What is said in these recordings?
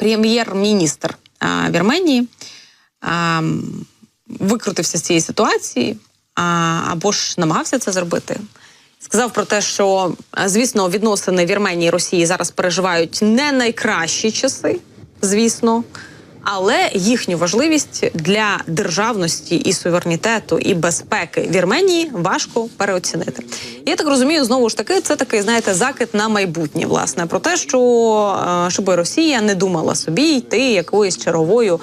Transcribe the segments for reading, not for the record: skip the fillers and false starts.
прем'єр-міністр Вірменії викрутився з цієї ситуації, або ж намагався це зробити. Сказав про те, що, звісно, відносини Вірменії і Росії зараз переживають не найкращі часи, звісно, але їхню важливість для державності і суверенітету, і безпеки Вірменії важко переоцінити. Я так розумію, знову ж таки, це такий, знаєте, закид на майбутнє, власне, про те, що щоб Росія не думала собі йти якоюсь черговою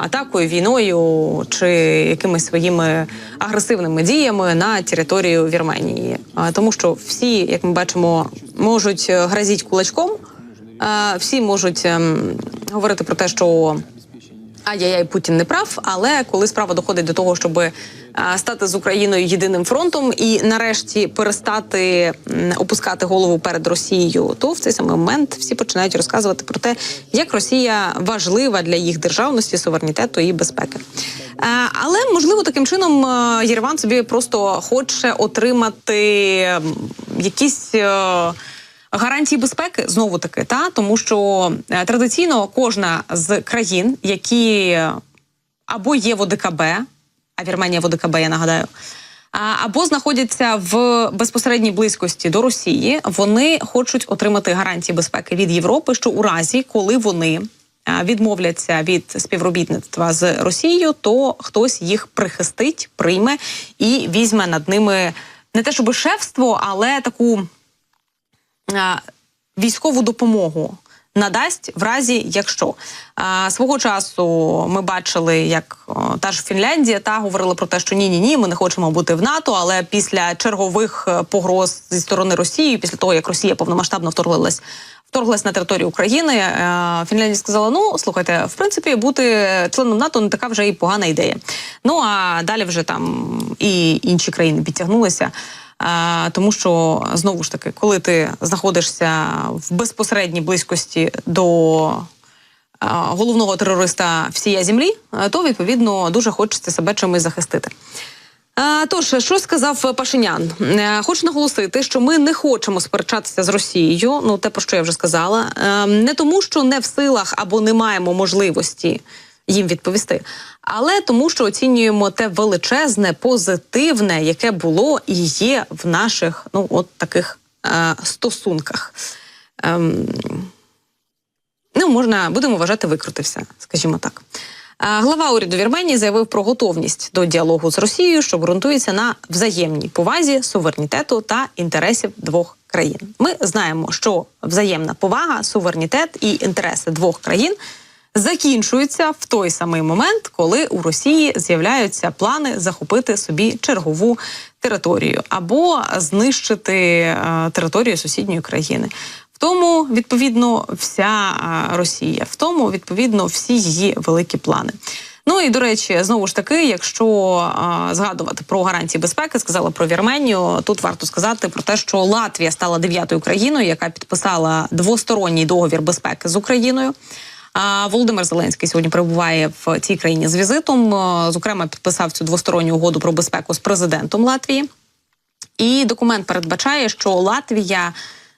атакою, війною чи якимись своїми агресивними діями на територію Вірменії. Тому що всі, як ми бачимо, можуть грозити кулачком, всі можуть говорити про те, що ай-яй-яй, Путін не прав, але коли справа доходить до того, щоб стати з Україною єдиним фронтом і нарешті перестати опускати голову перед Росією, то в цей самий момент всі починають розказувати про те, як Росія важлива для їх державності, суверенітету і безпеки. Але, можливо, таким чином Єреван собі просто хоче отримати якісь гарантії безпеки, знову-таки, тому що традиційно кожна з країн, які або є в ОДКБ, а Вірменія в ОДКБ, я нагадаю, або знаходяться в безпосередній близькості до Росії, вони хочуть отримати гарантії безпеки від Європи, що у разі, коли вони відмовляться від співробітництва з Росією, то хтось їх прихистить, прийме і візьме над ними не те щоб шефство, але таку військову допомогу надасть в разі, якщо. Свого часу ми бачили, як та ж Фінляндія говорила про те, що ні, ми не хочемо бути в НАТО, але після чергових погроз зі сторони Росії, після того, як Росія повномасштабно вторглась на територію України, Фінляндія сказала, слухайте, в принципі, бути членом НАТО не така вже і погана ідея. А далі вже там і інші країни підтягнулися. Тому що, знову ж таки, коли ти знаходишся в безпосередній близькості до головного терориста всієї землі, то, відповідно, дуже хочеться себе чимось захистити. Тож, що сказав Пашинян? Хочу наголосити, що ми не хочемо сперечатися з Росією, те, про що я вже сказала, не тому, що не в силах або не маємо можливості їм відповісти, але тому, що оцінюємо те величезне, позитивне, яке було і є в наших, таких стосунках. Будемо вважати, викрутився, скажімо так. Глава уряду Вірменії заявив про готовність до діалогу з Росією, що ґрунтується на взаємній повазі, суверенітету та інтересів двох країн. Ми знаємо, що взаємна повага, суверенітет і інтереси двох країн закінчуються в той самий момент, коли у Росії з'являються плани захопити собі чергову територію або знищити територію сусідньої країни. В тому, відповідно, вся Росія, в тому, відповідно, всі її великі плани. І, до речі, знову ж таки, якщо згадувати про гарантії безпеки, сказала про Вірменію, тут варто сказати про те, що Латвія стала 9-ю країною, яка підписала двосторонній договір безпеки з Україною. Володимир Зеленський сьогодні перебуває в цій країні з візитом. Зокрема, підписав цю двосторонню угоду про безпеку з президентом Латвії. І документ передбачає, що Латвія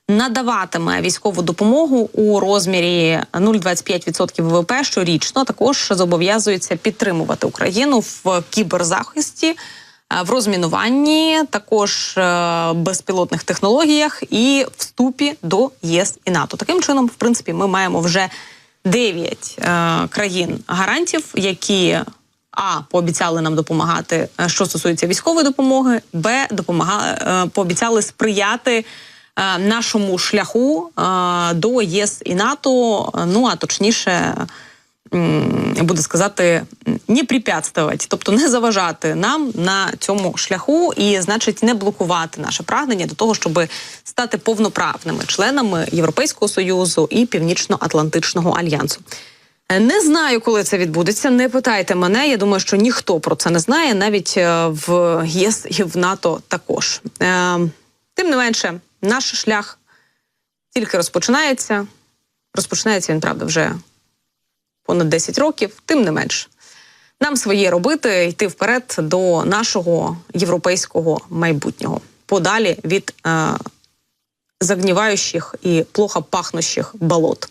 надаватиме військову допомогу у розмірі 0,25% ВВП щорічно. Також зобов'язується підтримувати Україну в кіберзахисті, в розмінуванні, також безпілотних технологіях і вступі до ЄС і НАТО. Таким чином, в принципі, ми маємо вже 9 країн-гарантів, які пообіцяли нам допомагати, що стосується військової допомоги, пообіцяли сприяти нашому шляху до ЄС і НАТО, а точніше, буду сказати, не препятствувати, тобто не заважати нам на цьому шляху і, значить, не блокувати наше прагнення до того, щоб стати повноправними членами Європейського Союзу і Північно-Атлантичного альянсу. Не знаю, коли це відбудеться, не питайте мене, я думаю, що ніхто про це не знає, навіть в ЄС і в НАТО також. Тим не менше, наш шлях тільки розпочинається. Розпочинається він, правда, вже понад 10 років, тим не менш. Нам своє робити, йти вперед до нашого європейського майбутнього. Подалі від загніваючих і плохо пахнущих болот.